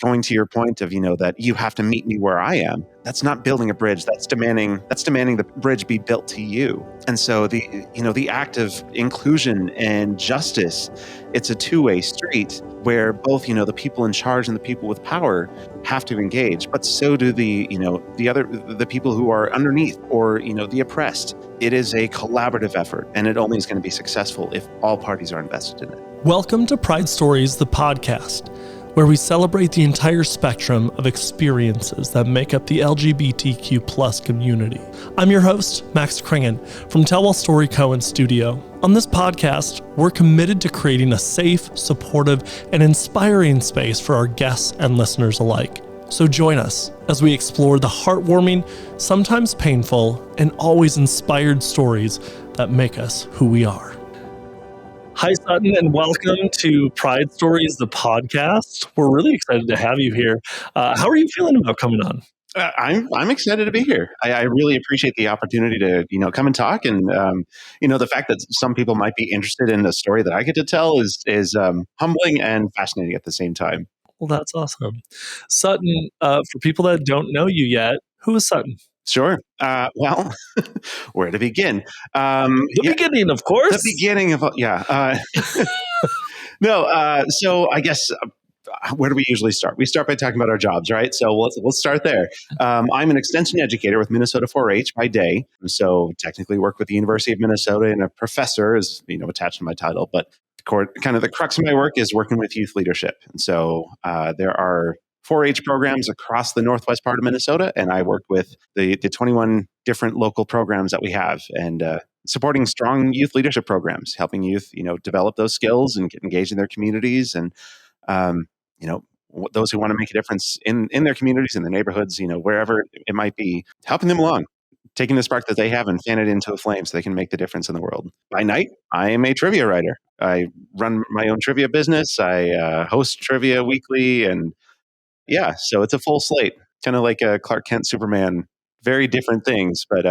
going to your point of, that you have to meet me where I am. That's not building a bridge. That's demanding the bridge be built to you. And so the act of inclusion and justice, it's a two-way street where both, the people in charge and the people with power have to engage, but so do the people who are underneath or, the oppressed. It is a collaborative effort, and it only is going to be successful if all parties are invested in it. Welcome to Pride Stories, the podcast, where we celebrate the entire spectrum of experiences that make up the LGBTQ plus community. I'm your host, Max Kringen, from Tellwell Story Co. and Studio. On this podcast, we're committed to creating a safe, supportive, and inspiring space for our guests and listeners alike. So join us as we explore the heartwarming, sometimes painful, and always inspired stories that make us who we are. Hi, Sutton, and welcome to Pride Stories, the podcast. We're really excited to have you here. How are you feeling about coming on? I'm excited to be here. I really appreciate the opportunity to come and talk, and the fact that some people might be interested in the story that I get to tell is humbling and fascinating at the same time. Well, that's awesome, Sutton. For people that don't know you yet, who is Sutton? Sure. Well, where to begin? Beginning, of course. The beginning of no. So I guess where do we usually start? We start by talking about our jobs, right? So let's start there. I'm an extension educator with Minnesota 4-H by day, so technically work with the University of Minnesota, and a professor is attached to my title. But kind of the crux of my work is working with youth leadership, and so there are 4-H programs across the northwest part of Minnesota, and I work with the 21 different local programs that we have, and supporting strong youth leadership programs, helping youth, develop those skills and get engaged in their communities, and those who want to make a difference in their communities, in their neighborhoods, wherever it might be, helping them along, taking the spark that they have and fan it into a flame so they can make the difference in the world. By night, I am a trivia writer. I run my own trivia business. I host trivia weekly, and yeah, so it's a full slate, kind of like a Clark Kent, Superman, very different things, but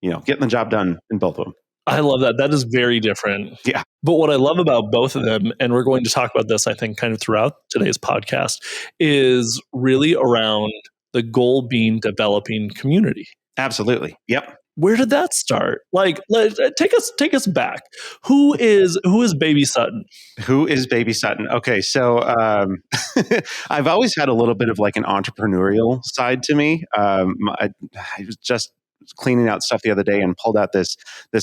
getting the job done in both of them. I love that. That is very different. Yeah. But what I love about both of them, and we're going to talk about this, I think, kind of throughout today's podcast, is really around the goal being developing community. Absolutely. Yep. Where did that start? Take us back. Who is Baby Sutton? Who is Baby Sutton? Okay, so I've always had a little bit of like an entrepreneurial side to me. I was just cleaning out stuff the other day and pulled out this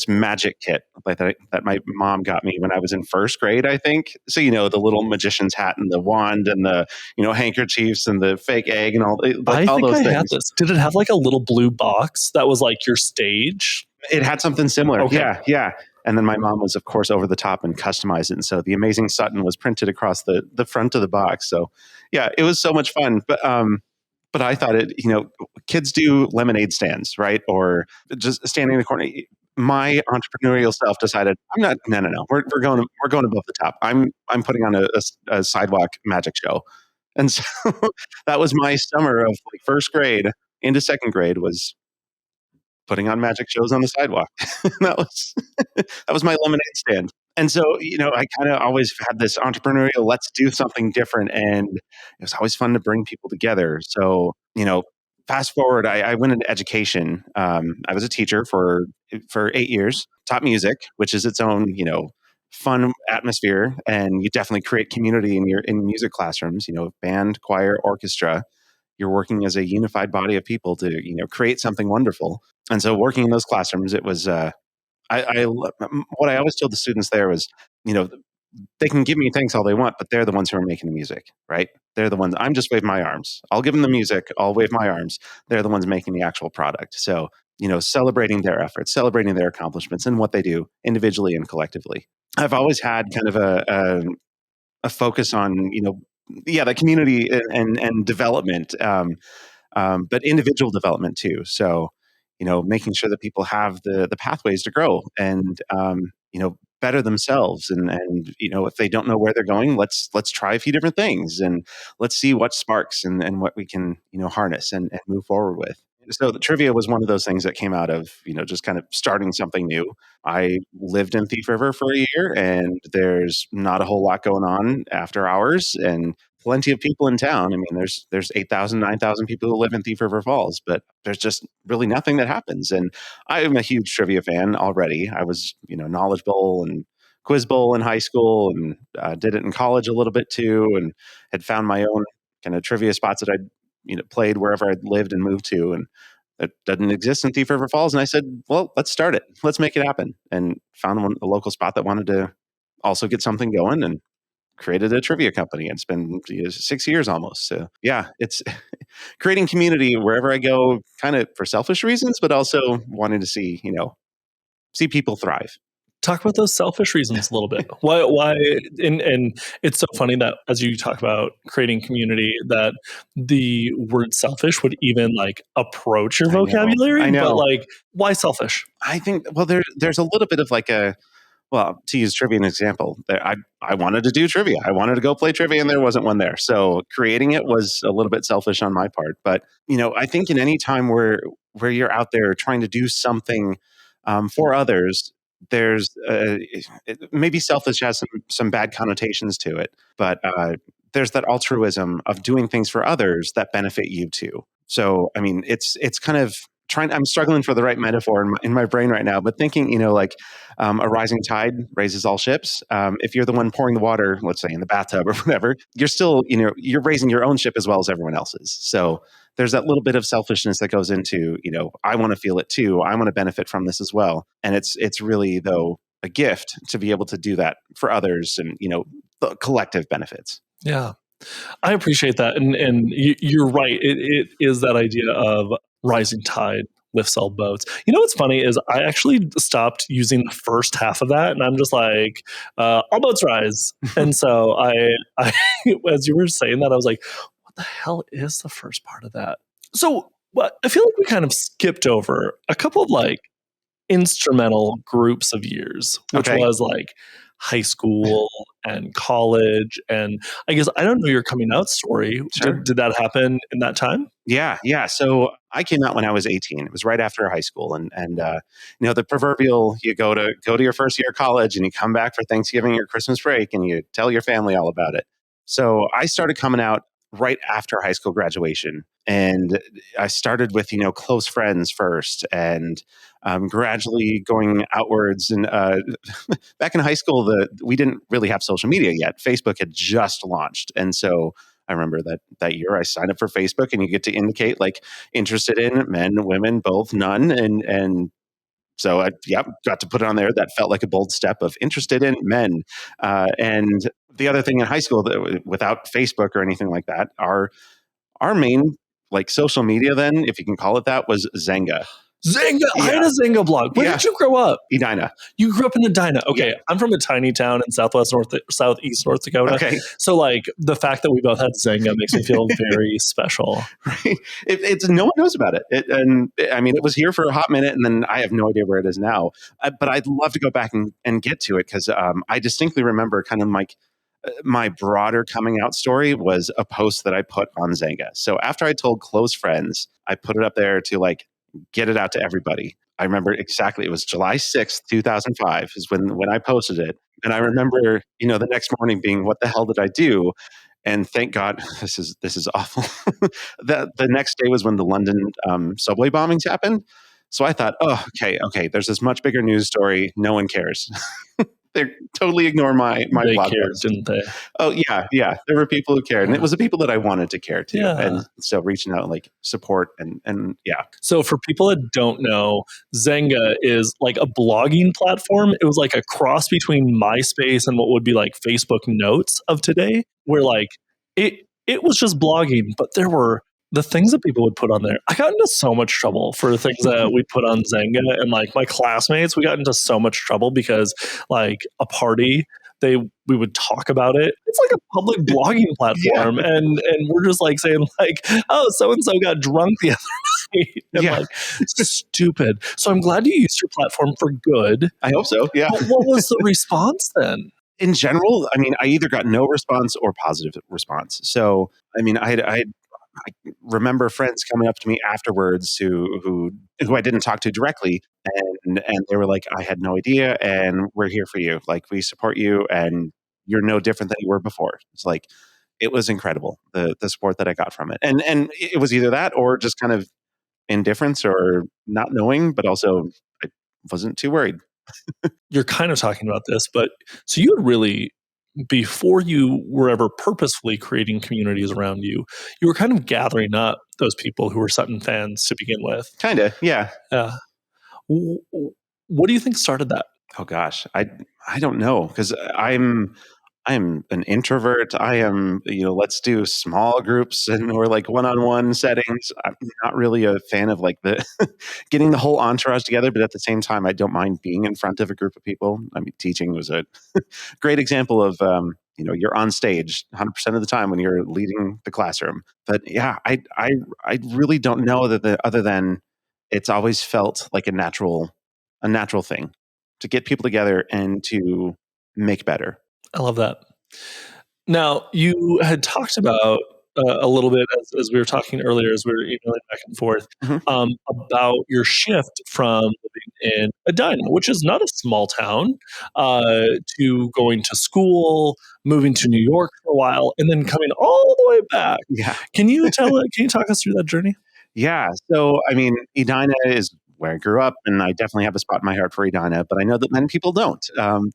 magic kit like that my mom got me when I was in first grade, I think. So the little magician's hat and the wand and the handkerchiefs and the fake egg and all those things. Had this. Did it have like a little blue box that was like your stage? It had something similar. Okay. Yeah. And then my mom was, of course, over the top and customized it. And so the amazing Sutton was printed across the front of the box. So yeah, it was so much fun. But I thought kids do lemonade stands, right? Or just standing in the corner. My entrepreneurial self decided, I'm not. No. We're going above the top. I'm putting on a sidewalk magic show, and so that was my summer of like first grade into second grade was putting on magic shows on the sidewalk. that was my lemonade stand. And so, I kind of always had this entrepreneurial, let's do something different. And it was always fun to bring people together. So, fast forward, I went into education. I was a teacher for 8 years, taught music, which is its own, fun atmosphere. And you definitely create community in music classrooms, band, choir, orchestra. You're working as a unified body of people to, create something wonderful. And so working in those classrooms, it was, what I always told the students there was, they can give me thanks all they want, but they're the ones who are making the music, right? They're the ones, I'm just waving my arms. I'll give them the music. I'll wave my arms. They're the ones making the actual product. So, celebrating their efforts, celebrating their accomplishments and what they do individually and collectively. I've always had kind of a focus on, the community and development, but individual development too. So, making sure that people have the pathways to grow and, better themselves. And, if they don't know where they're going, let's try a few different things and let's see what sparks and what we can, harness and move forward with. So the trivia was one of those things that came out of, just kind of starting something new. I lived in Thief River for a year and there's not a whole lot going on after hours, and plenty of people in town. I mean, there's 8,000, 9,000 people who live in Thief River Falls, but there's just really nothing that happens. And I am a huge trivia fan already. I was, Knowledge Bowl and Quiz Bowl in high school, and did it in college a little bit too, and had found my own kind of trivia spots that I'd, played wherever I'd lived and moved to. And that doesn't exist in Thief River Falls. And I said, well, let's start it. Let's make it happen. And found a local spot that wanted to also get something going, and created a trivia company. It's been 6 years almost. So yeah, it's creating community wherever I go, kind of for selfish reasons, but also wanting to see people thrive. Talk about those selfish reasons a little bit. Why? And it's so funny that as you talk about creating community, that the word selfish would even like approach your vocabulary. I know. But like, why selfish? I think, well, there's a little bit of like well, to use trivia an example, I wanted to do trivia. I wanted to go play trivia, and there wasn't one there. So creating it was a little bit selfish on my part. But I think in any time where you're out there trying to do something for others, there's maybe selfish has some bad connotations to it, but there's that altruism of doing things for others that benefit you too. So I mean, it's kind of I'm struggling for the right metaphor in my brain right now, but thinking, a rising tide raises all ships. If you're the one pouring the water, let's say in the bathtub or whatever, you're still, you're raising your own ship as well as everyone else's. So there's that little bit of selfishness that goes into, I want to feel it too. I want to benefit from this as well. And it's really, though, a gift to be able to do that for others and, the collective benefits. Yeah. I appreciate that. And you're right. It is that idea of rising tide lifts all boats. What's funny is I actually stopped using the first half of that, and I'm just like, all boats rise. And so I, as you were saying that, I was like, what the hell is the first part of that? So I feel like we kind of skipped over a couple of like instrumental groups of years, which was like high school and college. And I guess I don't know your coming out story. Sure. Did that happen in that time? Yeah. So I came out when I was 18. It was right after high school, and the proverbial, you go to your first year of college and you come back for Thanksgiving or Christmas break and you tell your family all about it. So I started coming out right after high school graduation, and I started with close friends first, and gradually going outwards. And back in high school, we didn't really have social media yet. Facebook had just launched, and so I remember that year I signed up for Facebook, and you get to indicate like interested in men, women, both, none, and so I got to put it on there. That felt like a bold step of interested in men. And the other thing in high school, that without Facebook or anything like that, our main like social media then, if you can call it that, was Zynga. Zynga. Yeah. I had a Zynga blog. Where did you grow up? Edina. You grew up in Edina. Okay. Yeah. I'm from a tiny town in southeast North Dakota. Okay. So like the fact that we both had Zynga makes me feel very special. Right. It's no one knows about it. And I mean, it was here for a hot minute, and then I have no idea where it is now. But I'd love to go back and get to it, because I distinctly remember kind of like my broader coming out story was a post that I put on Zynga. So after I told close friends, I put it up there to like get it out to everybody. I remember exactly, it was July 6th, 2005 is when I posted it. And I remember, the next morning being, what the hell did I do? And thank God, this is awful. The next day was when the London subway bombings happened. So I thought, oh, okay, there's this much bigger news story. No one cares. They totally ignore my they blog cared, post. didn't they? Oh yeah. There were people who cared, and it was the people that I wanted to care too. Yeah. And so reaching out, like support, and yeah. So for people that don't know, Zynga is like a blogging platform. It was like a cross between MySpace and what would be like Facebook Notes of today, where like it was just blogging, but there were the things that people would put on there. I got into so much trouble for things that we put on Zynga, and like my classmates, we got into so much trouble because like a party, we would talk about it. It's like a public blogging platform, and we're just like saying like, oh, so and so got drunk the other night, and like stupid. So I'm glad you used your platform for good. I hope so. Yeah. But what was the response then? In general, I mean, I either got no response or positive response. So I mean, I remember friends coming up to me afterwards who I didn't talk to directly, and they were like, I had no idea, and we're here for you. Like, we support you, and you're no different than you were before. It's like, it was incredible, the support that I got from it. And it was either that or just kind of indifference or not knowing, but also I wasn't too worried. You're kind of talking about this, but so you had really, before you were ever purposefully creating communities around you were kind of gathering up those people who were Sutton fans to begin with. Kind of, yeah. Uh, what do you think started that? Oh gosh, I don't know because I'm an introvert. I am, let's do small groups and or like one-on-one settings. I'm not really a fan of like the getting the whole entourage together, but at the same time, I don't mind being in front of a group of people. I mean, teaching was a great example of, you're on stage 100% of the time when you're leading the classroom. But yeah, I really don't know other than it's always felt like a natural thing to get people together and to make better. I love that. Now, you had talked about a little bit as we were talking earlier, as we were emailing back and forth, Mhm. about your shift from living in Edina, which is not a small town, to going to school, moving to New York for a while, and then coming all the way back. Yeah. Can you talk us through that journey? Yeah. So, I mean, Edina is where I grew up, and I definitely have a spot in my heart for Edina, but I know that many people don't.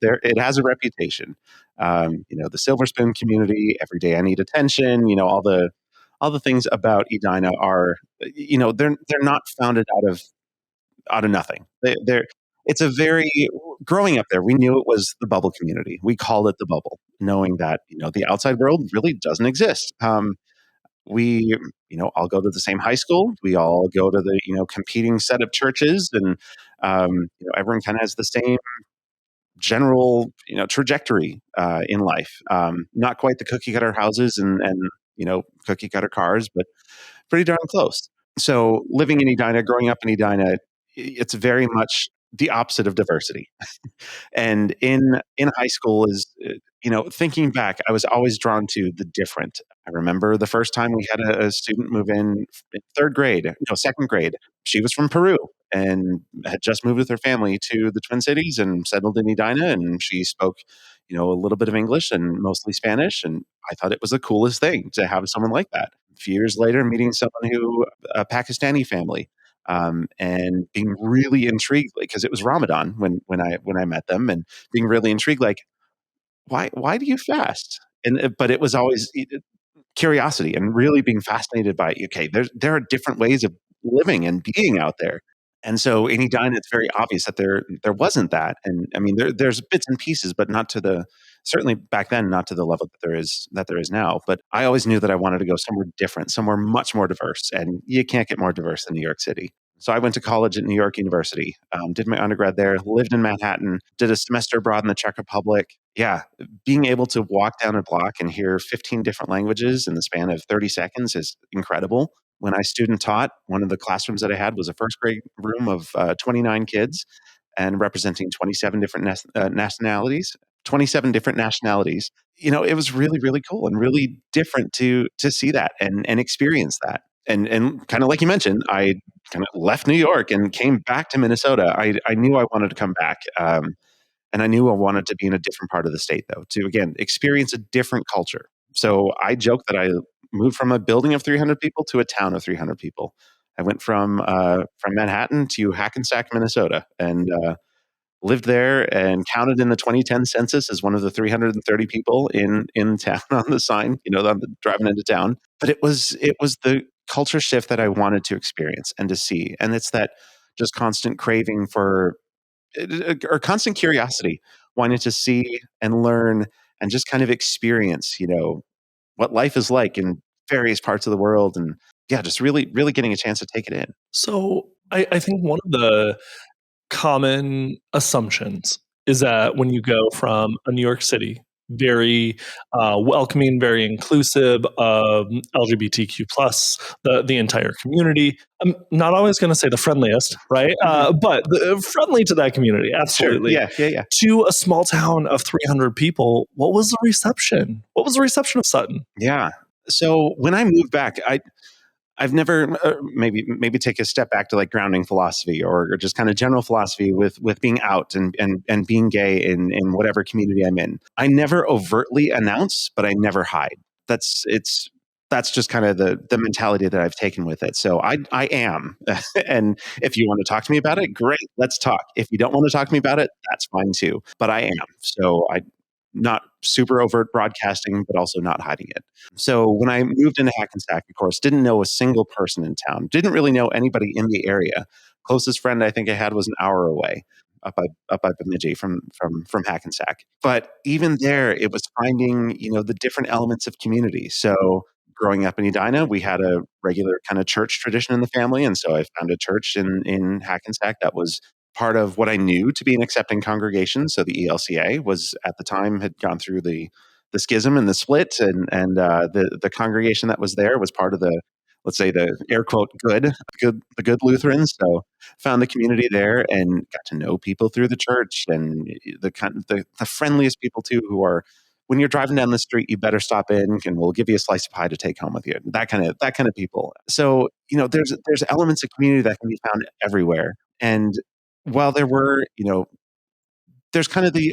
It has a reputation. The Silver Spoon community, every day I need attention, all the things about Edina are, they're not founded out of nothing. It's a very growing up there. We knew it was the bubble community. We called it the bubble, knowing that the outside world really doesn't exist. We all go to the same high school. We all go to the competing set of churches, and everyone kind of has the same general trajectory in life. Not quite the cookie cutter houses and cookie cutter cars, but pretty darn close. So living in Edina, growing up in Edina, it's very much the opposite of diversity. And in high school is thinking back, I was always drawn to the different. I remember the first time we had a student move in third grade, no, second grade. She was from Peru and had just moved with her family to the Twin Cities and settled in Edina, and she spoke a little bit of English and mostly Spanish, and I thought it was the coolest thing to have someone like that. A few years later, meeting someone who a Pakistani family, and being really intrigued because it was Ramadan when I met them, and being really intrigued, like why do you fast? And but it was always curiosity and really being fascinated by okay, there are different ways of living and being out there. And so in Edina, it's very obvious that there wasn't that. And I mean, there's bits and pieces, but not to the certainly back then, not to the level that there is now. But I always knew that I wanted to go somewhere different, somewhere much more diverse. And you can't get more diverse than New York City. So I went to college at New York University, did my undergrad there, lived in Manhattan, did a semester abroad in the Czech Republic. Yeah, being able to walk down a block and hear 15 different languages in the span of 30 seconds is incredible. When I student taught, one of the classrooms that I had was a first grade room of 29 kids and representing 27 different nationalities. 27 different nationalities. It was really, really cool and really different to see that and experience that. And kind of like you mentioned, I kind of left New York and came back to Minnesota. I knew I wanted to come back. And I knew I wanted to be in a different part of the state, though, to again experience a different culture. So I joke that I moved from a building of 300 people to a town of 300 people. I went from Manhattan to Hackensack, Minnesota, and lived there and counted in the 2010 census as one of the 330 people in town on the sign. Driving into town. But it was the culture shift that I wanted to experience and to see, and it's that just constant craving for or constant curiosity, wanting to see and learn and just kind of experience, what life is like in various parts of the world. And yeah, just really, really getting a chance to take it in. So I think one of the common assumptions is that when you go from a New York City, very welcoming, very inclusive of LGBTQ plus the entire community. I'm not always going to say the friendliest, right? But friendly to that community, Sure. absolutely. Yeah. Yeah. Yeah. To a small town of 300 people, what was the reception? What was the reception of Sutton? Yeah. So when I moved back, I've never maybe take a step back to like grounding philosophy or just kind of general philosophy with being out and being gay in whatever community I'm in. I never overtly announce, but I never hide. that's just kind of the mentality that I've taken with it. So I am, and if you want to talk to me about it, great, let's talk. If you don't want to talk to me about it, that's fine too. But I am. So I not super overt broadcasting, but also not hiding it. So when I moved into Hackensack, of course, didn't know a single person in town. Didn't really know anybody in the area. Closest friend I think I had was an hour away up by Bemidji from Hackensack. But even there, it was finding, the different elements of community. So growing up in Edina, we had a regular kind of church tradition in the family. And so I found a church in Hackensack that was part of what I knew to be an accepting congregation. So the ELCA was at the time had gone through the schism and the split, and the congregation that was there was part of the, let's say, the air quote the good Lutherans. So found the community there and got to know people through the church, and the friendliest people too, who are, when you're driving down the street, you better stop in and we'll give you a slice of pie to take home with you. That kind of people. So, there's elements of community that can be found everywhere. And while there were, there's kind of the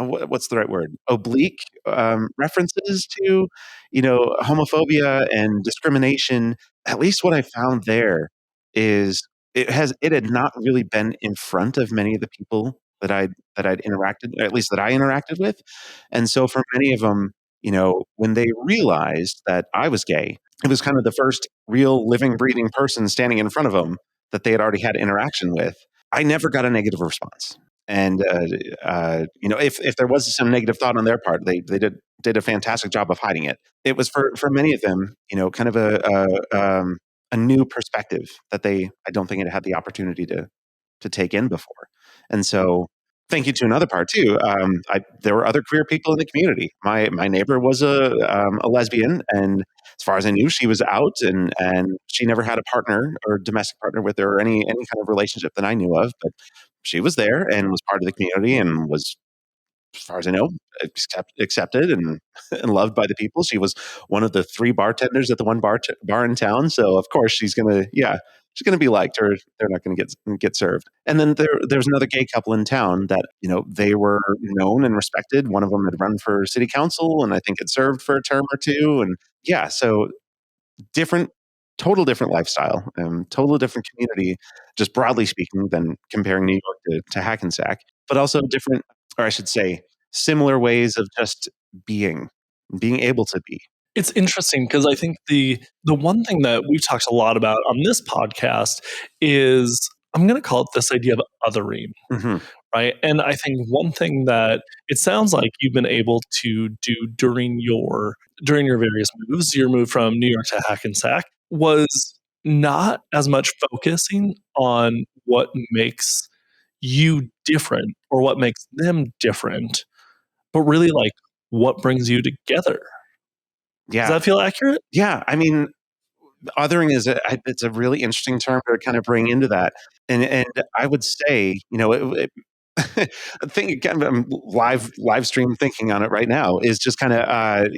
what's the right word, oblique references to, homophobia and discrimination. At least what I found there is it had not really been in front of many of the people that I'd interacted, or at least that I interacted with. And so for many of them, when they realized that I was gay, it was kind of the first real living breathing person standing in front of them that they had already had interaction with. I never got a negative response. And if there was some negative thought on their part, they did a fantastic job of hiding it. It was for many of them, kind of a new perspective that I don't think it had the opportunity to take in before. And so, thank you to another part too. There were other queer people in the community. My neighbor was a lesbian, and as far as I knew, she was out, and she never had a partner or domestic partner with her, or any kind of relationship that I knew of. But she was there and was part of the community, and was, as far as I know, accepted and loved by the people. She was one of the three bartenders at the one bar in town. So of course she's gonna be liked, or they're not gonna get served. And then there's another gay couple in town that, they were known and respected. One of them had run for city council, and I think had served for a term or two. And yeah, so different, total different lifestyle, total different community, just broadly speaking, than comparing New York to Hackensack, but also different, or I should say, similar ways of just being able to be. It's interesting because I think the one thing that we've talked a lot about on this podcast is, I'm going to call it this idea of othering, Mm-hmm. right? And I think one thing that it sounds like you've been able to do during your various moves, your move from New York to Hackensack, was not as much focusing on what makes you different or what makes them different, but really like what brings you together. Does Yeah, that feel accurate? yeah. I mean, othering it's a really interesting term to kind of bring into that, and I would say, I think kind of live stream thinking on it right now is just kind of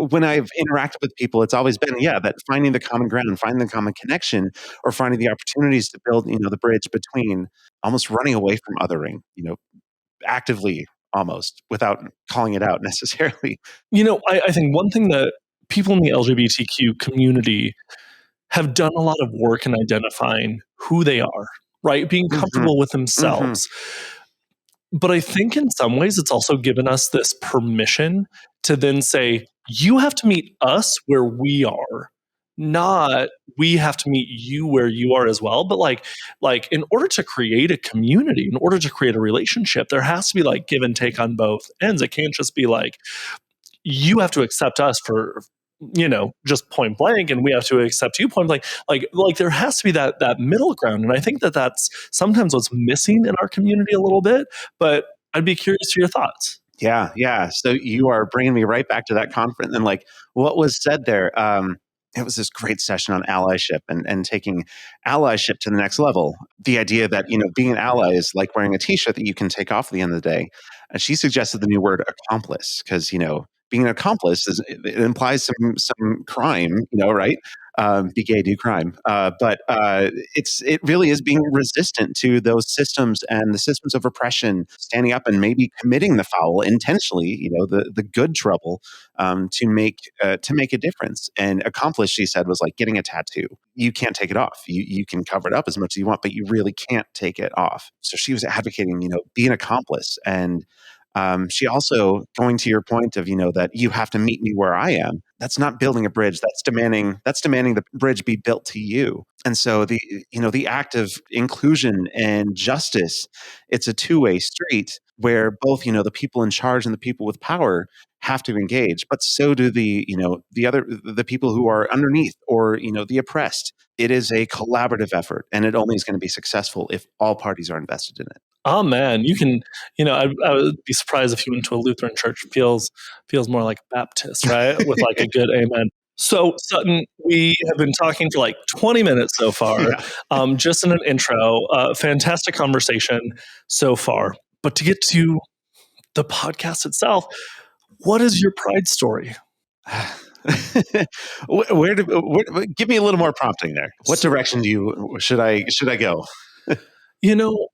when I've interacted with people, it's always been, yeah, that finding the common ground, finding the common connection, or finding the opportunities to build, the bridge between, almost running away from othering, actively, almost without calling it out necessarily. I think one thing that people in the LGBTQ community have done a lot of work in identifying who they are, right? Being Hmm. comfortable with Hmm. themselves. But I think in some ways it's also given us this permission to then say, you have to meet us where we are, not we have to meet you where you are as well. But like in order to create a community, in order to create a relationship, there has to be like give and take on both ends. It can't just be like, you have to accept us for just point blank, and we have to accept you point blank. Like there has to be that middle ground, and I think that that's sometimes what's missing in our community a little bit. But I'd be curious to your thoughts. Yeah, yeah. So you are bringing me right back to that conference, and like what was said there. It was this great session on allyship and taking allyship to the next level. The idea that, being an ally is like wearing a t-shirt that you can take off at the end of the day. And she suggested the new word accomplice, because, being an accomplice it implies some crime, right? Be gay, do crime. But it really is being resistant to those systems and the systems of oppression, standing up and maybe committing the foul intentionally, the good trouble, to make a difference. And accomplice, she said, was like getting a tattoo. You can't take it off. You can cover it up as much as you want, but you really can't take it off. So she was advocating, be an accomplice. And she also, going to your point of, that you have to meet me where I am. That's not building a bridge. That's demanding the bridge be built to you. And so the act of inclusion and justice, it's a two-way street where both, the people in charge and the people with power have to engage, but so do the people who are underneath, or, the oppressed. It is a collaborative effort, and it only is going to be successful if all parties are invested in it. Oh man, you can, I would be surprised if you went to a Lutheran church. Feels more like Baptist, right? With like a good amen. So Sutton, we have been talking for like 20 minutes so far, Yeah. just in an intro. Fantastic conversation so far. But to get to the podcast itself, what is your pride story? Give me a little more prompting there. What direction should I go? You know,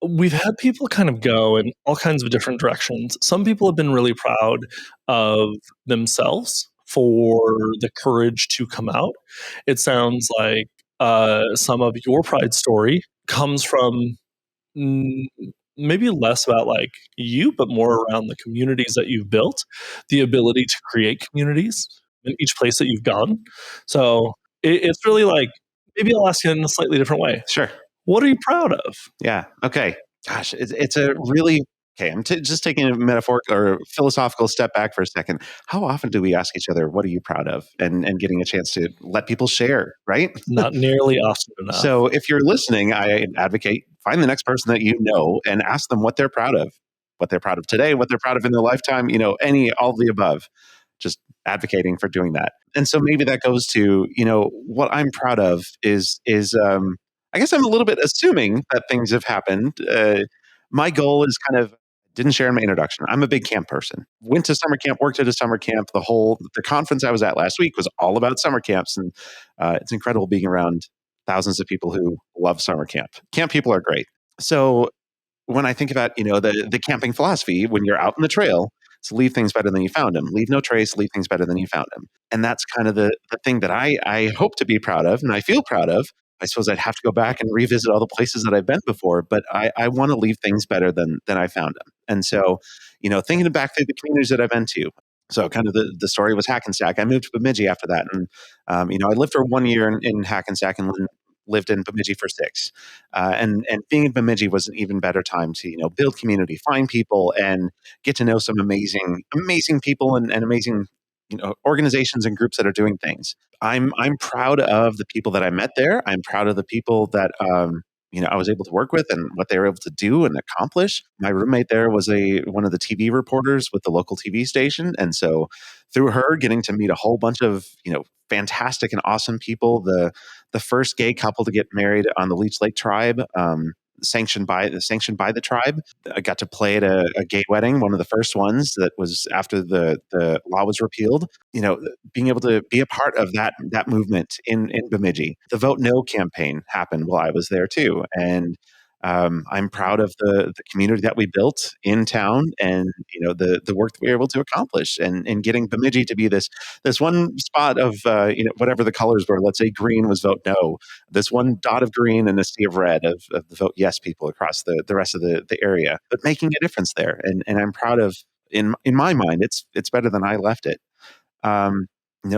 we've had people kind of go in all kinds of different directions. Some people have been really proud of themselves for the courage to come out. It sounds like some of your pride story comes from mm, maybe less about like you, but more around the communities that you've built, the ability to create communities in each place that you've gone. So it's really like, maybe I'll ask you in a slightly different way. Sure. What are you proud of? Yeah. Okay. Gosh, it's a really okay. Just taking a metaphorical or philosophical step back for a second. How often do we ask each other, "What are you proud of?" and getting a chance to let people share, right? Not nearly often enough. So if you're listening, I advocate find the next person that you know and ask them what they're proud of, today, what they're proud of in their lifetime. All of the above. Just advocating for doing that. And so maybe that goes to, what I'm proud of is I guess I'm a little bit assuming that things have happened. My goal is kind of didn't share in my introduction. I'm a big camp person. Went to summer camp, worked at a summer camp. The conference I was at last week was all about summer camps, and it's incredible being around thousands of people who love summer camp. Camp people are great. So when I think about the camping philosophy, when you're out in the trail, it's leave things better than you found them. Leave no trace, leave things better than you found them. And that's kind of the thing that I hope to be proud of, and I feel proud of. I suppose I'd have to go back and revisit all the places that I've been before, but I want to leave things better than I found them. And so, thinking back through the communities that I've been to. So kind of the story was Hackensack. I moved to Bemidji after that. And, I lived for 1 year in Hackensack and lived in Bemidji for 6. And being in Bemidji was an even better time to, build community, find people, and get to know some amazing people and amazing, organizations and groups that are doing things. I'm proud of the people that I met there. I'm proud of the people that, I was able to work with and what they were able to do and accomplish. My roommate there was one of the TV reporters with the local TV station. And so through her getting to meet a whole bunch of, fantastic and awesome people, the first gay couple to get married on the Leech Lake tribe, sanctioned by the tribe. I got to play at a gay wedding, one of the first ones that was after the law was repealed. Being able to be a part of that movement in Bemidji. The Vote No campaign happened while I was there too, and I'm proud of the community that we built in town, and the work that we were able to accomplish, and getting Bemidji to be this one spot of whatever the colors were. Let's say green was Vote No, this one dot of green and a sea of red of the Vote Yes people across the rest of the area, but making a difference there, and I'm proud of. In my mind, it's better than I left it. Um,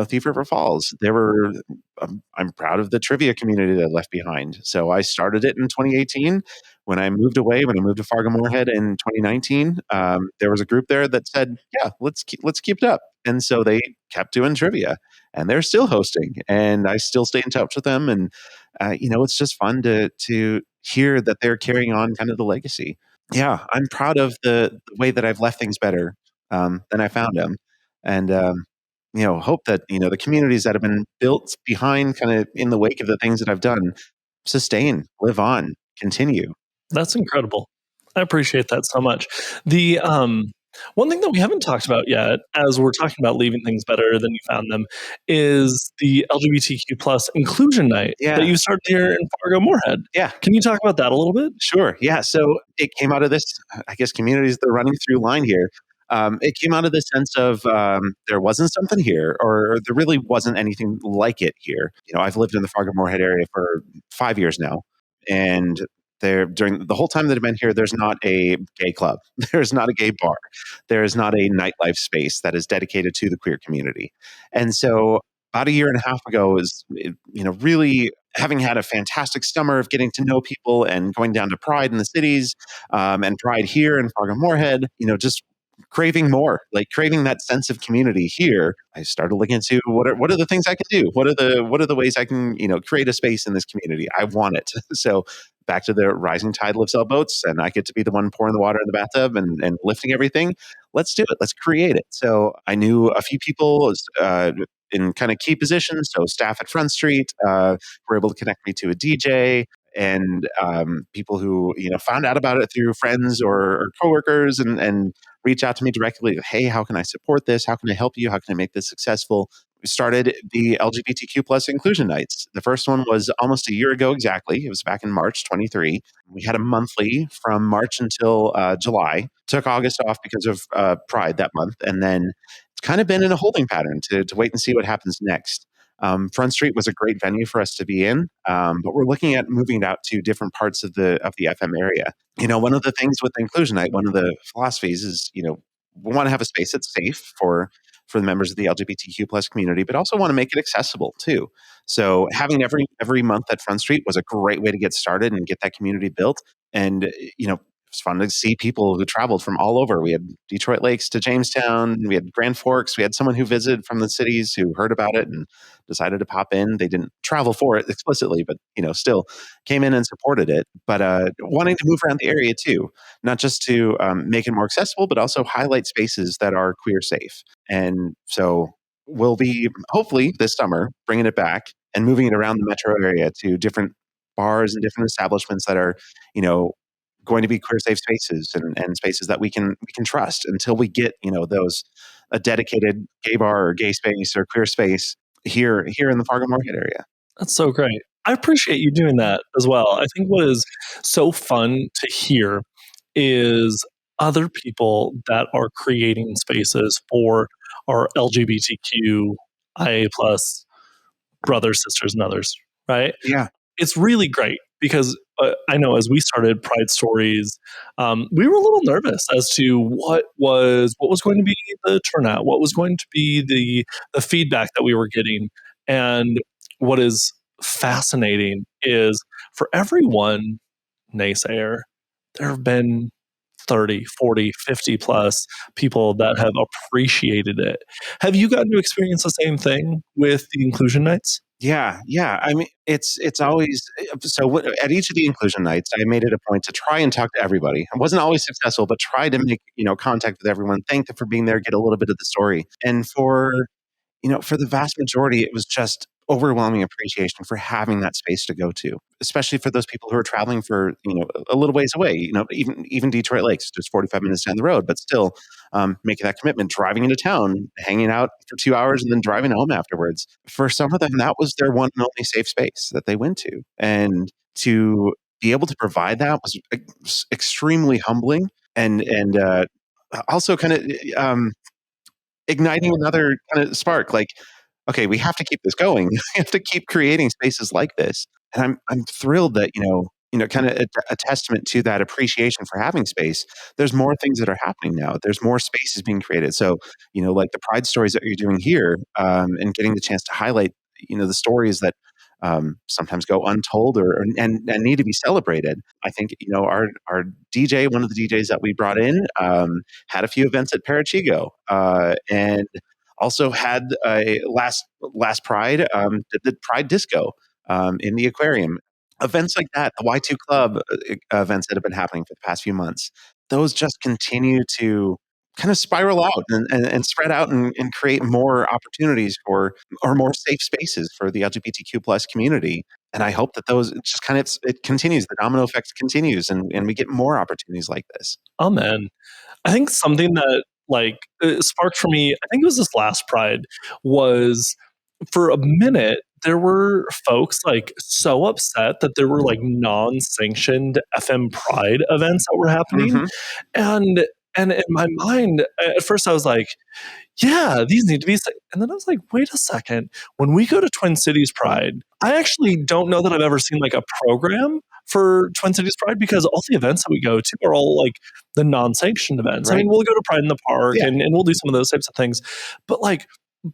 Thief River Falls. I'm proud of the trivia community that I left behind. So I started it in 2018. When I moved to Fargo Moorhead in 2019, there was a group there that said, "Yeah, let's keep it up." And so they kept doing trivia, and they're still hosting, and I still stay in touch with them. And it's just fun to hear that they're carrying on kind of the legacy. Yeah, I'm proud of the way that I've left things better than I found them, and hope that the communities that have been built behind, kind of in the wake of the things that I've done, sustain, live on, continue. That's incredible. I appreciate that so much. The One thing that we haven't talked about yet, as we're talking about leaving things better than you found them, is the LGBTQ plus inclusion night that Yeah. you started here in Fargo Moorhead. Yeah. Can you talk about that a little bit? Sure. Yeah. So it came out of this, I guess, communities, the running through line here. It came out of the sense of there wasn't something here, or there really wasn't anything like it here. I've lived in the Fargo Moorhead area for 5 years now, and there during the whole time that I've been here, there's not a gay club, there's not a gay bar, there is not a nightlife space that is dedicated to the queer community. And so, about a year and a half ago, is really having had a fantastic summer of getting to know people and going down to Pride in the cities, and Pride here in Fargo Moorhead, just craving more, like craving that sense of community here. I started looking into what are the things I can do? What are the ways I can, create a space in this community? I want it. So back to the rising tide lifts all boats, and I get to be the one pouring the water in the bathtub and lifting everything. Let's do it. Let's create it. So I knew a few people in kind of key positions. So staff at Front Street were able to connect me to a DJ, and people who found out about it through friends or coworkers, and reach out to me directly. Hey, how can I support this? How can I help you? How can I make this successful? We started the LGBTQ plus inclusion nights. The first one was almost a year ago exactly. It was back in March 23. We had a monthly from March until July. Took August off because of Pride that month, and then it's kind of been in a holding pattern to wait and see what happens next. Front Street was a great venue for us to be in, but we're looking at moving it out to different parts of the FM area. One of the things with Inclusion Night, one of the philosophies is, we want to have a space that's safe for the members of the LGBTQ plus community, but also want to make it accessible too. So having every month at Front Street was a great way to get started and get that community built. And it was fun to see people who traveled from all over. We had Detroit Lakes to Jamestown. We had Grand Forks. We had someone who visited from the cities who heard about it and decided to pop in. They didn't travel for it explicitly, but still came in and supported it. But wanting to move around the area too, not just to make it more accessible, but also highlight spaces that are queer safe. And so we'll be hopefully this summer bringing it back and moving it around the metro area to different bars and different establishments that are, you know, going to be queer safe spaces, and spaces that we can trust until we get those a dedicated gay bar or gay space or queer space here in the Fargo Market area. That's so great. I appreciate you doing that as well. I think what is so fun to hear is other people that are creating spaces for our LGBTQIA plus brothers, sisters, and others, right? Yeah, It's really great because I know as we started Pride Stories, we were a little nervous as to what was going to be the turnout, what was going to be the feedback that we were getting, and what is fascinating is for every one naysayer, there have been 30, 40, 50 plus people that have appreciated it. Have you gotten to experience the same thing with the inclusion nights? yeah, yeah. I mean, it's always so. At each of the inclusion nights, I made it a point to try and talk to everybody. I wasn't always successful, but try to make contact with everyone. Thank them for being there. Get a little bit of the story, and for the vast majority, it was just overwhelming appreciation for having that space to go to, especially for those people who are traveling for, a little ways away, even Detroit Lakes, just 45 minutes down the road, but still making that commitment, driving into town, hanging out for 2 hours and then driving home afterwards. For some of them, that was their one and only safe space that they went to. And to be able to provide that was extremely humbling, and also kind of igniting another kind of spark. Like, okay, we have to keep this going. We have to keep creating spaces like this. And I'm thrilled that kind of a testament to that appreciation for having space. There's more things that are happening now. There's more spaces being created. So like the Pride stories that you're doing here, and getting the chance to highlight the stories that sometimes go untold, and need to be celebrated. I think our DJ, one of the DJs that we brought in, had a few events at Parachigo, and also had a last Pride, did the Pride Disco in the aquarium. Events like that, the Y2 Club events that have been happening for the past few months, those just continue to kind of spiral out and spread out, and create more opportunities for, or more safe spaces for the LGBTQ plus community. And I hope that those it just kind of it continues, the domino effect continues, and we get more opportunities like this. Amen. I think something that sparked for me, I think it was this last Pride, was for a minute there were folks like so upset that there were like non-sanctioned FM Pride events that were happening. Mm-hmm. And in my mind, at first I was like, yeah, these need to be. And then I was like, wait a second. When we go to Twin Cities Pride, I actually don't know that I've ever seen like a program for Twin Cities Pride, because all the events that we go to are all like the non-sanctioned events. I Right. mean, we'll go to Pride in the Park Yeah. and we'll do some of those types of things. But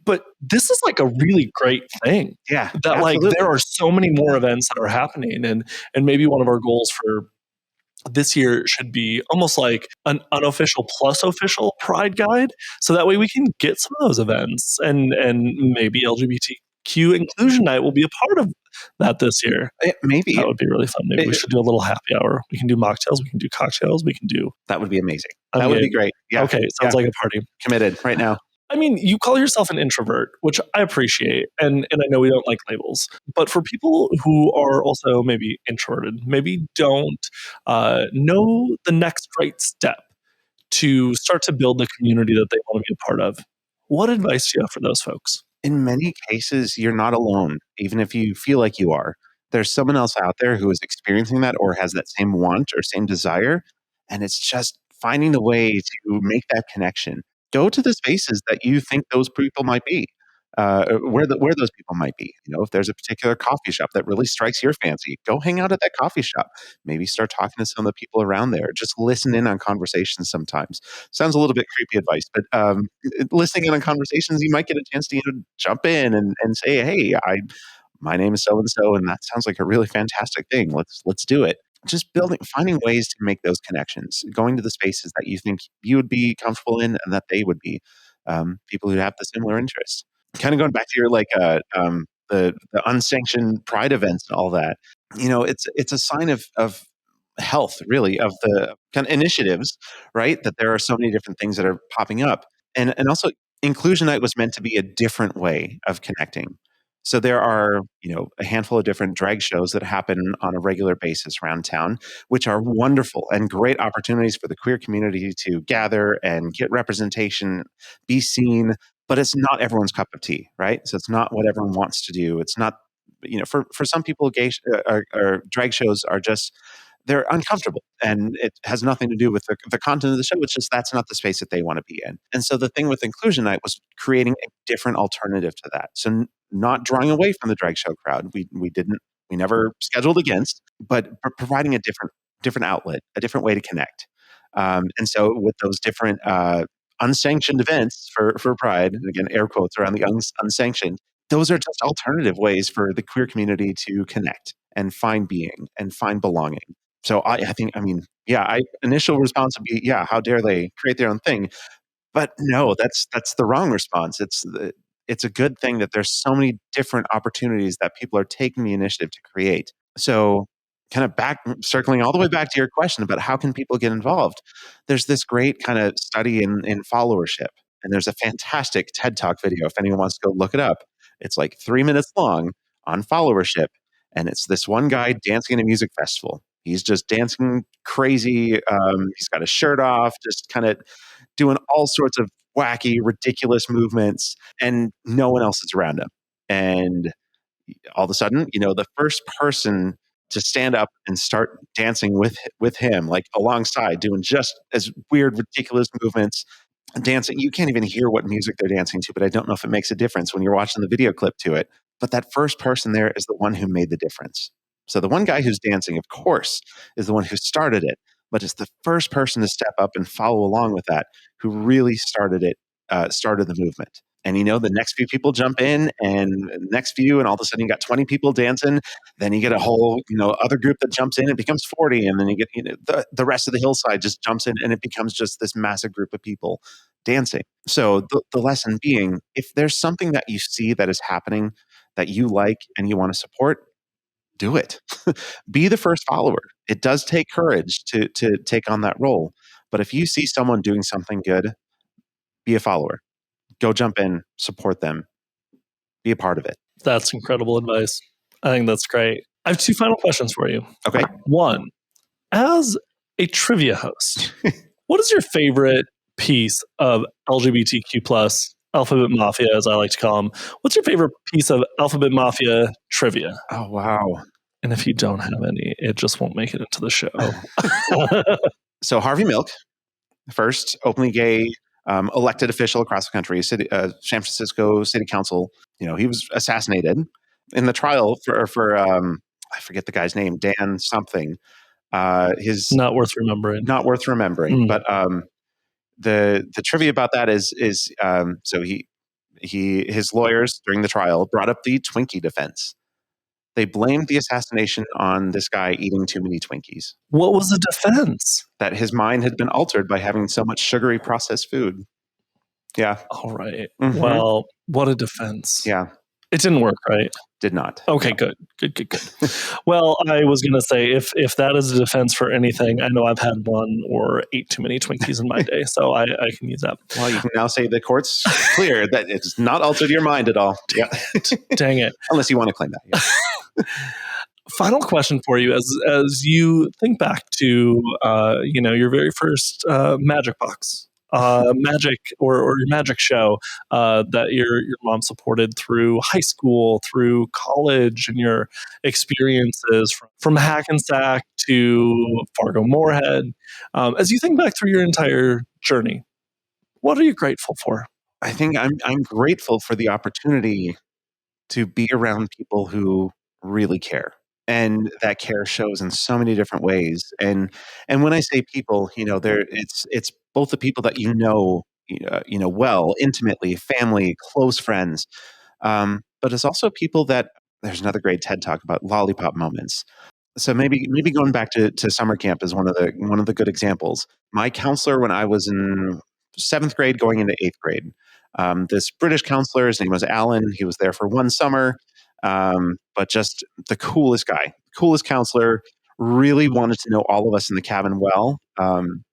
but this is like a really great thing Yeah, that like absolutely. there are so many more events that are happening. And maybe one of our goals for this year should be almost like an unofficial plus official Pride guide, so that way we can get some of those events, and maybe LGBTQ inclusion night will be a part of that this year. Maybe That would be really fun. Maybe we should do a little happy hour. We can do mocktails, we can do cocktails, we can do. that would be amazing. I'm That would be game. great. Yeah. Okay, sounds like a party. Committed right now. I mean, you call yourself an introvert, which I appreciate, and I know we don't like labels. But for people who are also maybe introverted, maybe don't know the next right step to start to build the community that they want to be a part of, what advice do you have for those folks? In many cases, you're not alone, even if you feel like you are. There's someone else out there who is experiencing that or has that same want or same desire. And it's just finding a way to make that connection. Go to the spaces that you think those people might be, where those people might be. You know, if there's a particular coffee shop that really strikes your fancy, go hang out at that coffee shop. Maybe start talking to some of the people around there. Just listen in on conversations sometimes. Sounds a little bit creepy advice, but listening in on conversations, you might get a chance to jump in and say, "Hey, my name is so and so, and that sounds like a really fantastic thing. Let's do it." Just finding ways to make those connections, going to the spaces that you think you would be comfortable in, and that they would be people who have the similar interests. Kind of going back to your the unsanctioned pride events and all that. You know, it's a sign of health, really, of the kind of initiatives, right? That there are so many different things that are popping up. And also Inclusion Night was meant to be a different way of connecting. So there are, a handful of different drag shows that happen on a regular basis around town, which are wonderful and great opportunities for the queer community to gather and get representation, be seen, but it's not everyone's cup of tea, right? So it's not what everyone wants to do. It's not, for some people, or drag shows are just they're uncomfortable, and it has nothing to do with the content of the show. It's just that's not the space that they want to be in. And so the thing with Inclusion Night was creating a different alternative to that. So not drawing away from the drag show crowd. We never scheduled against, but providing a different outlet, a different way to connect. And so with those different unsanctioned events for Pride, and again air quotes around the unsanctioned, those are just alternative ways for the queer community to connect and find being and find belonging. So I think, initial response would be, yeah, how dare they create their own thing? But no, that's the wrong response. It's a good thing that there's so many different opportunities that people are taking the initiative to create. So kind of circling all the way back to your question about how can people get involved. There's this great kind of study in followership. And there's a fantastic TED Talk video if anyone wants to go look it up. It's like 3 minutes long on followership. And it's this one guy dancing at a music festival. He's just dancing crazy. He's got his shirt off, just kind of doing all sorts of wacky, ridiculous movements, and no one else is around him. And all of a sudden, the first person to stand up and start dancing with him, like alongside, doing just as weird, ridiculous movements, dancing. You can't even hear what music they're dancing to, but I don't know if it makes a difference when you're watching the video clip to it. But that first person there is the one who made the difference. So the one guy who's dancing, of course, is the one who started it, but it's the first person to step up and follow along with that who really started it, started the movement. And the next few people jump in, and next few, and all of a sudden you got 20 people dancing. Then you get a whole, other group that jumps in. It becomes 40, and then you get the rest of the hillside just jumps in, and it becomes just this massive group of people dancing. So the lesson being, if there's something that you see that is happening that you like and you want to support, do it. Be the first follower. It does take courage to take on that role. But if you see someone doing something good, be a follower. Go jump in, support them, be a part of it. That's incredible advice. I think that's great. I have two final questions for you. Okay. One, as a trivia host, what is your favorite piece of LGBTQ plus Alphabet Mafia, as I like to call them? What's your favorite piece of Alphabet Mafia trivia? Oh, wow. And if you don't have any, it just won't make it into the show. So Harvey Milk, first openly gay elected official across the country, San Francisco City Council. He was assassinated in the trial for I forget the guy's name, Dan something. His not worth remembering. But the trivia about that is so his lawyers during the trial brought up the Twinkie defense. They blamed the assassination on this guy eating too many Twinkies. What was the defense? That his mind had been altered by having so much sugary processed food. Yeah. All right. Mm-hmm. Well, what a defense. Yeah. It didn't work, right? Did not. Okay, no. Good. Well, I was going to say, if that is a defense for anything, I know I've had one or ate too many Twinkies in my day, so I can use that. Well, you can now say the court's clear that it's not altered your mind at all. Yeah. Dang it. Unless you want to claim that. Yeah. Final question for you, as you think back to your very first magic box. Magic or your magic show that your mom supported through high school, through college, and your experiences from Hackensack to Fargo Moorhead. As you think back through your entire journey, what are you grateful for? I think I'm grateful for the opportunity to be around people who really care. And that care shows in so many different ways. And when I say people, it's both the people that well, intimately, family, close friends, but it's also people that there's another great TED Talk about lollipop moments. So maybe going back to summer camp is one of the good examples. My counselor when I was in 7th grade going into 8th grade, this British counselor, his name was Alan. He was there for one summer. But just the coolest guy, coolest counselor, really wanted to know all of us in the cabin well.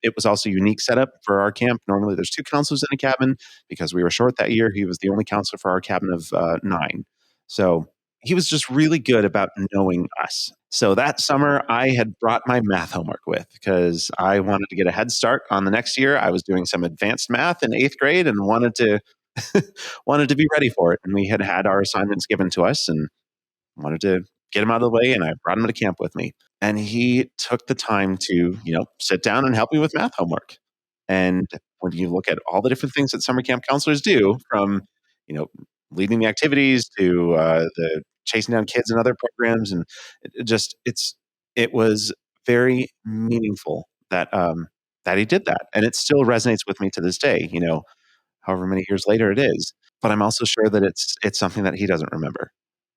It was also a unique setup for our camp. Normally there's 2 counselors in a cabin. Because we were short that year, he was the only counselor for our cabin of 9. So he was just really good about knowing us. So that summer I had brought my math homework with because I wanted to get a head start on the next year. I was doing some advanced math in 8th grade and wanted to be ready for it. And we had our assignments given to us and wanted to get him out of the way. And I brought him to camp with me. And he took the time to, sit down and help me with math homework. And when you look at all the different things that summer camp counselors do, from, leading the activities to the chasing down kids and other programs, and it was very meaningful that he did that. And it still resonates with me to this day, however many years later it is. But I'm also sure that it's something that he doesn't remember.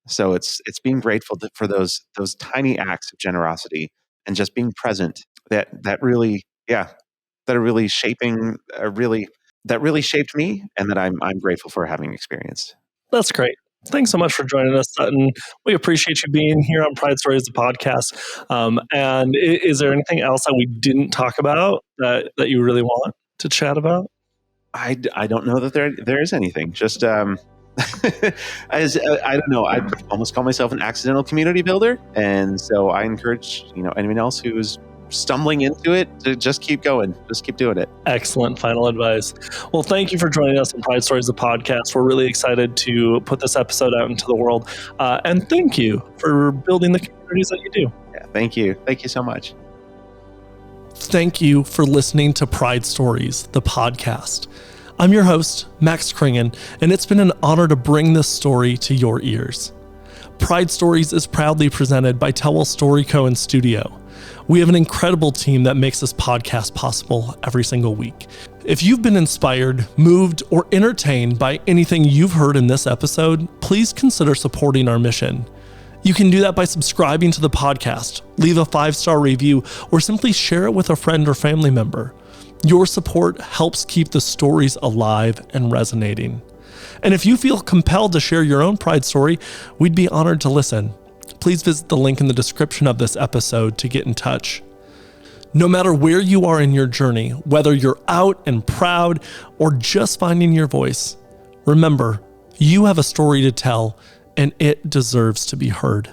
So it's being grateful for those tiny acts of generosity and just being present that really shaped me, and that I'm grateful for having experienced. That's great. Thanks so much for joining us, Sutton. We appreciate you being here on Pride Stories, the podcast. And is there anything else that we didn't talk about that you really want to chat about? I don't know that there is anything. Just I don't know. I almost call myself an accidental community builder, and so I encourage anyone else who's stumbling into it to just keep going, just keep doing it. Excellent final advice. Well, thank you for joining us on Pride Stories, the podcast. We're really excited to put this episode out into the world, and thank you for building the communities that you do. Yeah, thank you so much. Thank you for listening to Pride Stories, the podcast. I'm your host, Max Kringen, and it's been an honor to bring this story to your ears. Pride Stories is proudly presented by Tellwell Story Co. and Studio. We have an incredible team that makes this podcast possible every single week. If you've been inspired, moved, or entertained by anything you've heard in this episode, please consider supporting our mission. You can do that by subscribing to the podcast, leave a 5-star review, or simply share it with a friend or family member. Your support helps keep the stories alive and resonating. And if you feel compelled to share your own Pride story, we'd be honored to listen. Please visit the link in the description of this episode to get in touch. No matter where you are in your journey, whether you're out and proud or just finding your voice, remember, you have a story to tell and it deserves to be heard.